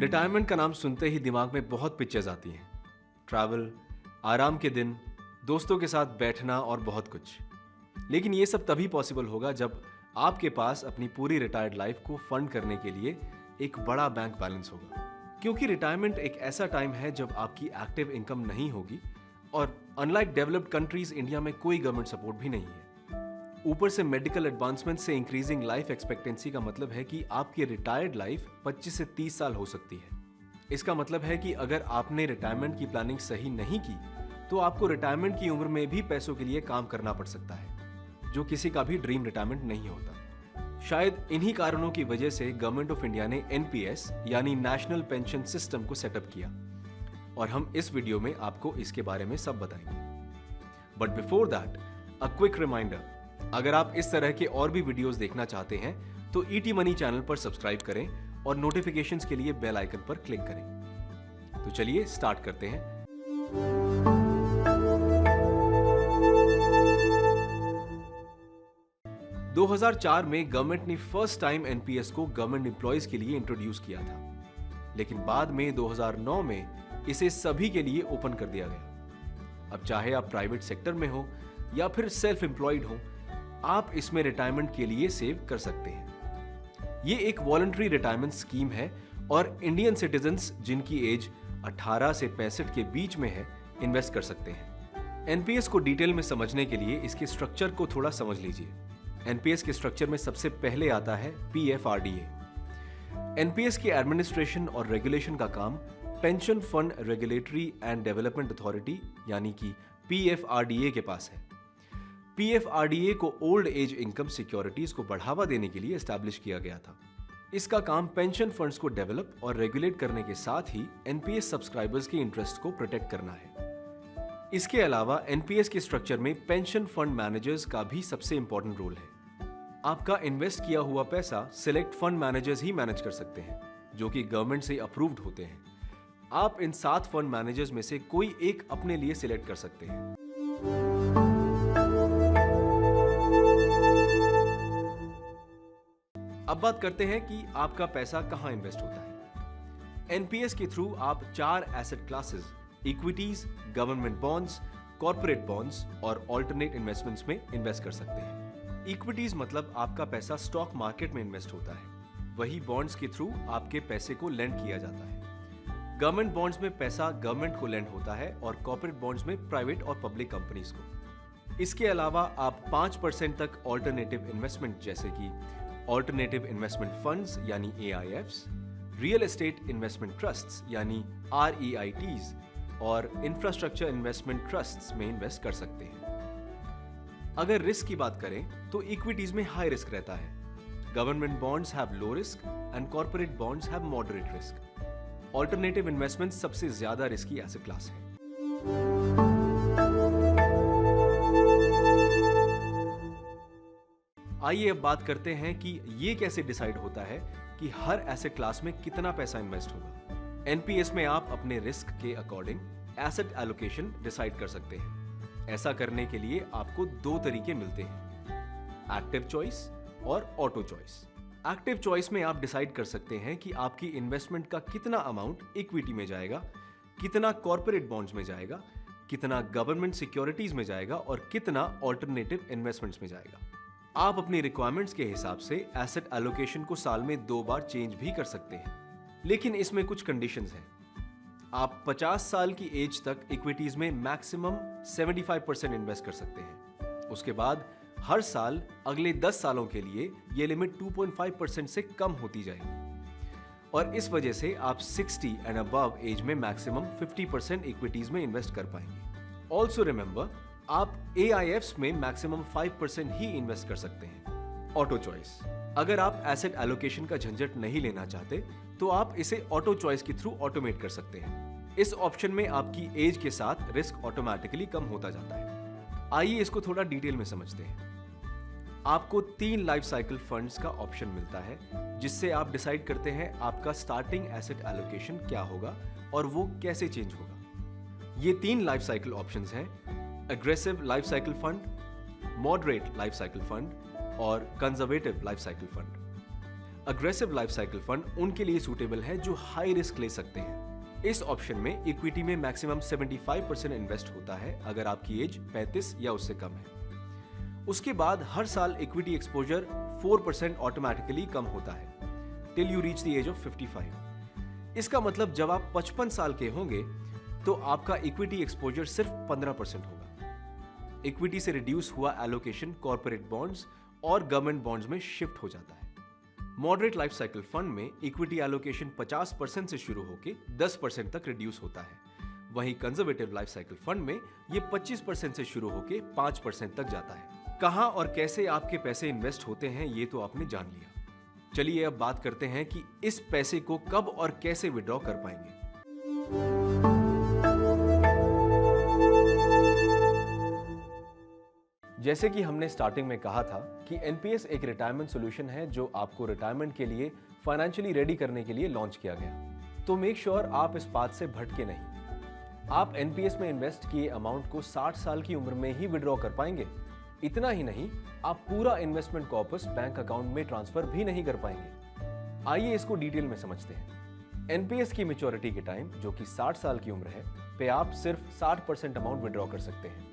Retirement का नाम सुनते ही दिमाग में बहुत पिक्चर्स आती हैं। ट्रैवल, आराम के दिन, दोस्तों के साथ बैठना और बहुत कुछ। लेकिन ये सब तभी पॉसिबल होगा जब आपके पास अपनी पूरी रिटायर्ड लाइफ को फंड करने के लिए एक बड़ा बैंक बैलेंस होगा। क्योंकि रिटायरमेंट एक ऐसा टाइम है जब आपकी एक्टिव इनकम नहीं होगी और अनलाइक डेवलप्ड कंट्रीज इंडिया में कोई गवर्नमेंट सपोर्ट भी नहीं है। ऊपर से मेडिकल एडवांसमेंट से इंक्रीजिंग लाइफ एक्सपेक्टेंसी का मतलब है कि आपकी रिटायर्ड लाइफ 25 से 30 साल हो सकती है। इसका मतलब है कि अगर आपने रिटायरमेंट की प्लानिंग सही नहीं की तो आपको रिटायरमेंट की उम्र में भी पैसों के लिए काम करना पड़ सकता है, जो किसी का भी ड्रीम रिटायरमेंट नहीं होता। शायद इन्हीं कारणों की वजह से गवर्नमेंट ऑफ इंडिया ने एनपीएस यानी नेशनल पेंशन सिस्टम को सेटअप किया और हम इस वीडियो में आपको इसके बारे में सब बताएंगे। But before that a quick reminder, अगर आप इस तरह के और भी वीडियोस देखना चाहते हैं तो ईटी मनी चैनल पर सब्सक्राइब करें और नोटिफिकेशंस के लिए बेल आइकन पर क्लिक करें। तो चलिए स्टार्ट करते हैं। – 2004 में गवर्नमेंट ने फर्स्ट टाइम एनपीएस को गवर्नमेंट एम्प्लॉयज के लिए इंट्रोड्यूस किया था, लेकिन बाद में 2009 में इसे सभी के लिए ओपन कर दिया गया। अब चाहे आप प्राइवेट सेक्टर में हो या फिर सेल्फ एम्प्लॉयड हो, आप इसमें रिटायरमेंट के लिए सेव कर सकते हैं। ये एक वॉलंटरी रिटायरमेंट स्कीम है और इंडियन सिटीजन्स जिनकी एज 18 से 65 के बीच में है इन्वेस्ट कर सकते हैं। एनपीएस को डिटेल में समझने के लिए इसके स्ट्रक्चर को थोड़ा समझ लीजिए। एनपीएस के स्ट्रक्चर में सबसे पहले आता है पीएफआरडीए। एनपीएस की एडमिनिस्ट्रेशन और रेगुलेशन का काम pension fund regulatory and development authority यानी कि पीएफआरडीए के पास है। पीएफआरडीए को ओल्ड एज इनकम सिक्योरिटीज को बढ़ावा देने के लिए एस्टैब्लिश किया गया था। इसका काम पेंशन फंड्स को डेवलप और रेगुलेट करने के साथ ही एनपीएस सब्सक्राइबर्स के इंटरेस्ट को प्रोटेक्ट करना है। इसके अलावा एनपीएस के स्ट्रक्चर में पेंशन फंड मैनेजर्स का भी सबसे इंपॉर्टेंट रोल है। आपका इन्वेस्ट किया हुआ पैसा सिलेक्ट फंड मैनेजर्स ही मैनेज कर सकते हैं, जो कि गवर्नमेंट से अप्रूव्ड होते हैं। आप इन 7 फंड मैनेजर्स में से कोई एक अपने लिए सिलेक्ट कर सकते हैं। अब बात करते हैं कि आपका पैसा कहां इन्वेस्ट होता है। एनपीएस के थ्रू आप 4 asset classes equities, government bonds, corporate bonds और अल्टरनेट इन्वेस्टमेंट्स में इन्वेस्ट कर सकते हैं। इक्विटीज मतलब आपका पैसा स्टॉक मार्केट में इन्वेस्ट होता है। वही बॉन्ड्स के थ्रू आपके पैसे को लेंड किया जाता है। गवर्नमेंट बॉन्ड्स में पैसा गवर्नमेंट को लेंड होता है और कॉर्पोरेट बॉन्ड्स में प्राइवेट और पब्लिक कंपनीज को। इसके अलावा आप 5% तक अल्टरनेटिव इन्वेस्टमेंट जैसे कि ऑल्टरनेटिव इन्वेस्टमेंट फंड्स यानी AIFs, real estate investment trusts यानी REITs और इंफ्रास्ट्रक्चर इन्वेस्टमेंट ट्रस्ट्स में इन्वेस्ट कर सकते हैं। अगर रिस्क की बात करें तो इक्विटीज में हाई रिस्क रहता है। Government bonds have low risk and corporate bonds have moderate risk. Alternative investment सबसे ज्यादा रिस्की एसेट क्लास है। आइए अब बात करते हैं कि ये कैसे डिसाइड होता है कि हर एसेट क्लास में कितना पैसा इन्वेस्ट होगा। एनपीएस में आप अपने रिस्क के अकॉर्डिंग एसेट एलोकेशन डिसाइड कर सकते हैं। ऐसा करने के लिए आपको 2 तरीके मिलते हैं, एक्टिव चॉइस और ऑटो चॉइस। एक्टिव चॉइस में आप डिसाइड कर सकते हैं कि आपकी इन्वेस्टमेंट का कितना अमाउंट इक्विटी में जाएगा, कितना कॉर्पोरेट बॉन्ड्स में जाएगा, कितना गवर्नमेंट सिक्योरिटीज में जाएगा और कितना ऑल्टरनेटिव इन्वेस्टमेंट्स में जाएगा। आप अपनी रिक्वायरमेंट्स के हिसाब से एसेट एलोकेशन को साल में 2 बार चेंज भी कर सकते हैं, लेकिन इसमें कुछ कंडीशंस हैं। आप 50 साल की एज तक इक्विटीज में मैक्सिमम 75% इन्वेस्ट कर सकते हैं। उसके बाद हर साल अगले 10 सालों के लिए यह लिमिट 2.5% से कम होती जाएगी और इस वजह से आप 60 एंड अबव एज में मैक्सिमम 50% इक्विटीज में इन्वेस्ट कर पाएंगे। ऑल्सो रिमेंबर, आप AIFs में मैक्सिमम 5% ही इन्वेस्ट कर सकते हैं। ऑटो चॉइस, अगर आप एसेट एलोकेशन का झंझट नहीं लेना चाहते तो आप इसे ऑटो चॉइस के थ्रू ऑटोमेट कर सकते हैं। इस ऑप्शन में आपकी एज के साथ रिस्क ऑटोमेटिकली कम होता जाता है। आइए इसको थोड़ा डिटेल में समझते हैं। आपको 3 लाइफ साइकिल फंड्स का ऑप्शन मिलता है, जिससे आप डिसाइड करते हैं आपका स्टार्टिंग एसेट एलोकेशन क्या होगा और वो कैसे चेंज होगा। ये 3 लाइफ साइकिल ऑप्शंस हैं: aggressive life cycle fund, moderate life cycle fund और conservative life cycle fund. Aggressive life cycle fund उनके लिए सूटेबल है जो हाई रिस्क ले सकते हैं। इस ऑप्शन में इक्विटी में मैक्सिमम 75% इन्वेस्ट होता है अगर आपकी एज 35 या उससे कम है। उसके बाद हर साल इक्विटी एक्सपोजर 4% ऑटोमेटिकली कम होता है till you reach the age of 55। इसका मतलब जब आप 55 साल के होंगे तो आपका इक्विटी एक्सपोजर सिर्फ 15% होगा। इक्विटी से रिड्यूस हुआ एलोकेशन कॉर्पोरेट बॉन्ड्स और गवर्नमेंट बॉन्ड्स में शिफ्ट हो जाता है। मॉडरेट लाइफ साइकिल फंड में इक्विटी एलोकेशन 50% से शुरू होकर 10% तक रिड्यूस होता है। वहीं कंजर्वेटिव लाइफ साइकिल फंड में ये 25% से शुरू होकर 5% तक जाता है। कहां और कैसे आपके पैसे इन्वेस्ट होते हैं ये तो आपने जान लिया। चलिए अब बात करते हैं कि इस पैसे को कब और कैसे विड्रॉ कर पाएंगे। जैसे कि हमने स्टार्टिंग में कहा था कि एनपीएस एक रिटायरमेंट सॉल्यूशन है जो आपको रिटायरमेंट के लिए फाइनेंशियली रेडी करने के लिए लॉन्च किया गया। तो मेक श्योर आप इस बात से भटके नहीं। आप एनपीएस में इन्वेस्ट किए अमाउंट को 60 साल की उम्र में ही विड्रॉ कर पाएंगे। इतना ही नहीं, आप पूरा इन्वेस्टमेंट कॉर्पस बैंक अकाउंट में ट्रांसफर भी नहीं कर पाएंगे। आइए इसको डिटेल में समझते हैं। एनपीएस की मैच्योरिटी के टाइम, जो कि 60 साल की उम्र है, पे आप सिर्फ 60% अमाउंट विड्रॉ कर सकते हैं।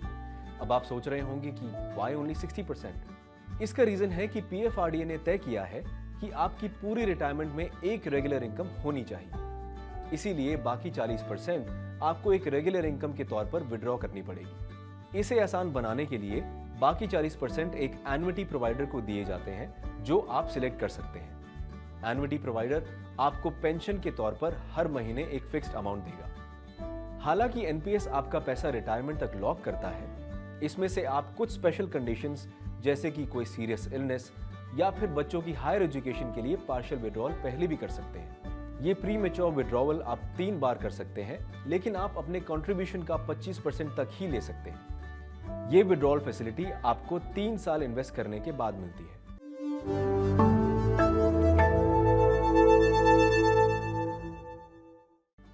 अब आप सोच रहे होंगे कि व्हाई ओनली 60%? इसका रीजन है कि पीएफआरडीए ने तय किया है कि आपकी पूरी रिटायरमेंट में एक रेगुलर इनकम होनी चाहिए। इसीलिए बाकी 40% आपको एक रेगुलर इनकम के तौर पर विड्रॉ करनी पड़ेगी। इसे आसान बनाने के लिए बाकी 40% एक एन्युटी प्रोवाइडर को दिए जाते हैं जो आप सिलेक्ट कर सकते हैं। एन्युटी प्रोवाइडर आपको पेंशन के तौर पर हर महीने एक फिक्स्ड अमाउंट देगा। हालांकि एनपीएस आपका पैसा रिटायरमेंट तक लॉक करता है। इसमें से आप कुछ स्पेशल कंडीशंस जैसे कि कोई सीरियस इलनेस या फिर बच्चों की हायर एजुकेशन के लिए पार्शियल विड्रॉल पहले भी कर सकते हैं। ये प्री मैच्योर विड्रॉवल आप 3 बार कर सकते हैं, लेकिन आप अपने कंट्रीब्यूशन का 25% तक ही ले सकते हैं। ये विड्रॉल फैसिलिटी आपको 3 साल इन्वेस्ट करने के बाद मिलती है।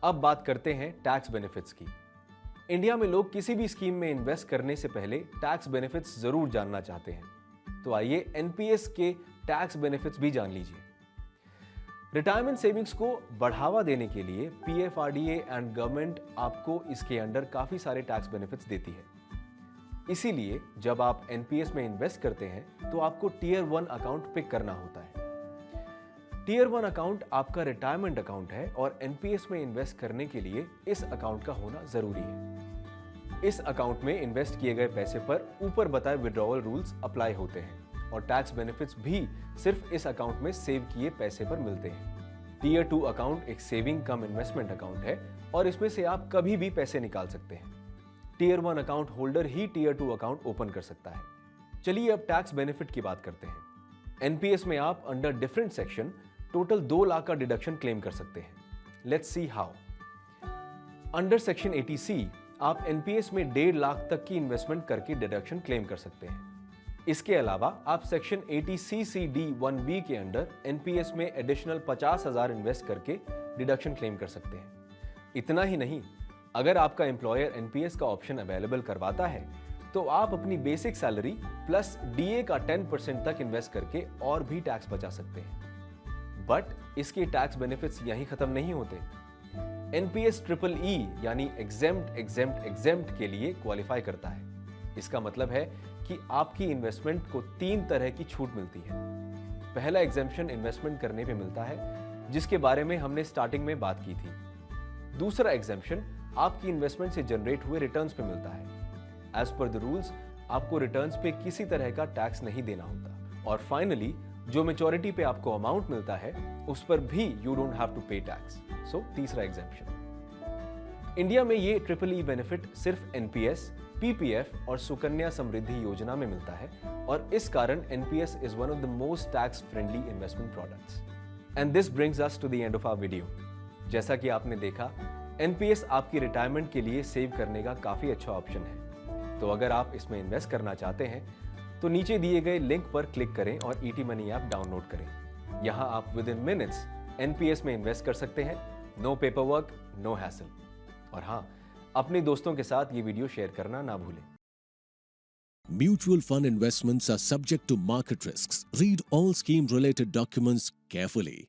अब बात करते हैं टैक्स बेनिफिट्स की। इंडिया में लोग किसी भी स्कीम में इन्वेस्ट करने से पहले टैक्स बेनिफिट्स जरूर जानना चाहते हैं। तो आइए एनपीएस के टैक्स बेनिफिट्स भी जान लीजिए। रिटायरमेंट सेविंग्स को बढ़ावा देने के लिए पीएफआरडीए एंड गवर्नमेंट आपको इसके अंडर काफी सारे टैक्स बेनिफिट्स देती है। इसीलिए जब आप एनपीएस में इन्वेस्ट करते हैं तो आपको टियर 1 अकाउंट पिक करना होता है। टियर 1 अकाउंट आपका रिटायरमेंट अकाउंट है और एनपीएस में इन्वेस्ट करने के लिए इस अकाउंट का होना जरूरी है। इस अकाउंट में इन्वेस्ट किए गए पैसे पर ऊपर बताए विड्रॉवल रूल्स अप्लाई होते हैं और टैक्स बेनिफिट्स भी सिर्फ इस अकाउंट में सेव किए पैसे पर मिलते हैं। टियर 2 अकाउंट एक सेविंग कम इन्वेस्टमेंट अकाउंट है और इसमें से आप कभी भी पैसे निकाल सकते हैं। टियर 1 अकाउंट होल्डर ही टियर 2 अकाउंट ओपन कर सकता है। चलिए अब टैक्स बेनिफिट की बात करते हैं। एनपीएस में आप under different section total 2 lakh का डिडक्शन क्लेम कर सकते हैं। Let's see how. Under section 80C आप एनपीएस में 1.5 लाख तक की इन्वेस्टमेंट करके डिडक्शन क्लेम कर सकते हैं। इसके अलावा आप सेक्शन 80CCD1B के अंडर एनपीएस में एडिशनल 50,000 इन्वेस्ट करके डिडक्शन क्लेम कर सकते हैं। इतना ही नहीं, अगर आपका एम्प्लॉयर एनपीएस का ऑप्शन अवेलेबल करवाता है तो आप अपनी बेसिक सैलरी प्लस डीए का 10% तक इन्वेस्ट करके और भी टैक्स बचा सकते हैं। बट इसके टैक्स बेनिफिट्स यहीं खत्म नहीं होते। एनपीएस EEE यानी एग्जेम्प्ट के लिए क्वालिफाई करता है। इसका मतलब है कि आपकी इन्वेस्टमेंट को 3 तरह की छूट मिलती है। पहला एग्जेम्पशन इन्वेस्टमेंट करने पे मिलता है, जिसके बारे में हमने स्टार्टिंग में बात की थी। दूसरा एग्जेम्पशन आपकी इन्वेस्टमेंट से जनरेट हुए रिटर्न्स पे मिलता है। एज पर द रूल्स आपको रिटर्न्स पे किसी तरह का टैक्स नहीं देना होता। और फाइनली जो मैच्योरिटी पे आपको अमाउंट मिलता है उस पर भी यू डोंट हैव टू पे टैक्स। सो तीसरा एग्जेम्पशन। इंडिया में ये EEE बेनिफिट सिर्फ एनपीएस, पीपीएफ और सुकन्या समृद्धि योजना में मिलता है और इस कारण NPS is one of the most tax friendly investment products. And this brings us to the end of our video. जैसा कि आपने देखा, एनपीएस आपकी रिटायरमेंट के लिए सेव करने का काफी अच्छा ऑप्शन है। तो अगर आप इसमें इन्वेस्ट करना चाहते हैं तो नीचे दिए गए लिंक पर क्लिक करें और ईटी मनी ऐप डाउनलोड करें। यहां आप विद इन मिनट्स एनपीएस में इन्वेस्ट कर सकते हैं। No paper work, no hassle. और हाँ, अपने दोस्तों के साथ ये वीडियो शेयर करना ना भूलें। Mutual fund investments are subject to market risks. Read all scheme related documents carefully.